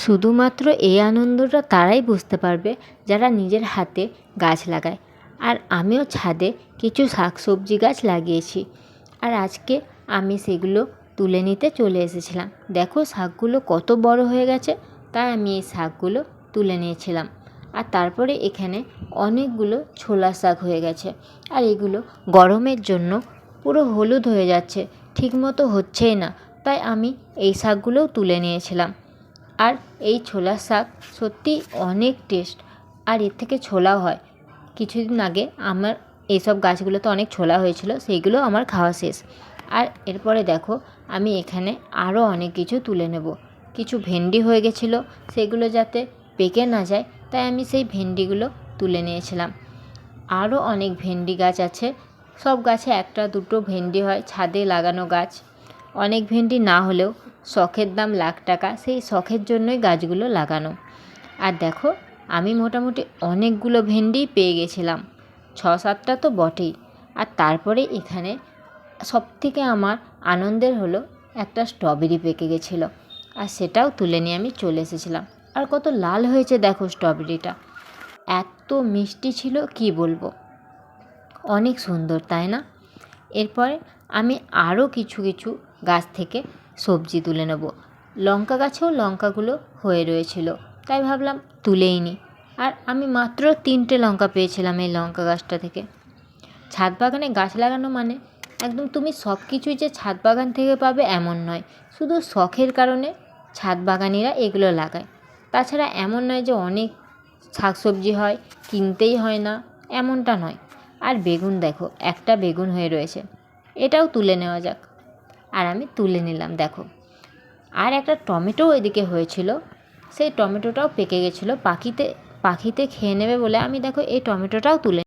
শুধুমাত্র এই আনন্দটা তারাই বুঝতে পারবে যারা নিজের হাতে গাছ লাগায়। আর আমিও ছাদে কিছু শাকসবজি গাছ লাগিয়েছি, আর আজকে আমি সেগুলো তুলে নিতে চলে এসেছিলাম। দেখো শাকগুলো কত বড় হয়ে গেছে, তাই আমি এই শাকগুলো তুলে নিয়েছিলাম। আর তারপরে এখানে অনেকগুলো ছোলা শাক হয়ে গেছে, আর এগুলো গরমের জন্য পুরো হলুদ হয়ে যাচ্ছে, ঠিকমতো হচ্ছেই না, তাই আমি এই শাকগুলোও তুলে নিয়েছিলাম। আর এই ছোলার শাক সত্যি অনেক টেস্ট, আর এর থেকে ছোলাও হয়। কিছুদিন আগে আমার এইসব গাছগুলোতে অনেক ছোলা হয়েছিল, সেইগুলো আমার খাওয়া শেষ। আর এরপরে দেখো আমি এখানে আরও অনেক কিছু তুলে নেব। কিছু ভেন্ডি হয়ে গেছিলো, সেগুলো যাতে পেকে না যায়, তাই আমি সেই ভেন্ডিগুলো তুলে নিয়েছিলাম। আরও অনেক ভেন্ডি গাছ আছে, সব গাছে একটা দুটো ভেন্ডি হয়, ছাদে লাগানো গাছ। অনেক ভেন্ডি না হলেও শখের দাম লাখ টাকা, সেই শখের জন্যই গাছগুলো লাগানো। আর দেখো আমি মোটামুটি অনেকগুলো ভেন্ডিই পেয়ে গেছিলাম, 6-7টা তো বটেই। আর তারপরে এখানে সবথেকে আমার আনন্দের হলো একটা স্ট্রবেরি পেকে গেছিলো, আর সেটাও তুলে নিয়ে আমি চলে এসেছিলাম। আর কত লাল হয়েছে দেখো স্ট্রবেরিটা, এত মিষ্টি ছিল কি বলবো, অনেক সুন্দর তাই না? এরপরে আমি আরও কিছু কিছু গাছ থেকে সবজি তুলে নেব। লঙ্কা গাছেও লঙ্কাগুলো হয়ে রয়েছিল, তাই ভাবলাম তুলেই নিই। আর আমি মাত্র 3টে লঙ্কা পেয়েছিলাম এই লঙ্কা গাছটা থেকে। ছাদ বাগানে গাছ লাগানো মানে একদম তুমি সব কিছুই যে ছাদ বাগান থেকে পাবে এমন নয়, শুধু শখের কারণে ছাদ বাগানিরা এগুলো লাগায়। তাছাড়া এমন নয় যে অনেক শাকসবজি হয়, কিনতেই হয় না, এমনটা নয়। আর বেগুন দেখো, একটা বেগুন হয়ে রয়েছে, এটাও তুলে নেওয়া যাক। আর আমি তুলে নিলাম দেখো। আর একটা টমেটোও এদিকে হয়েছিল, সেই টমেটোটাও পেকে গেছিলো, পাখিতে খেয়ে নেবে বলে আমি দেখো এই টমেটোটাও তুলে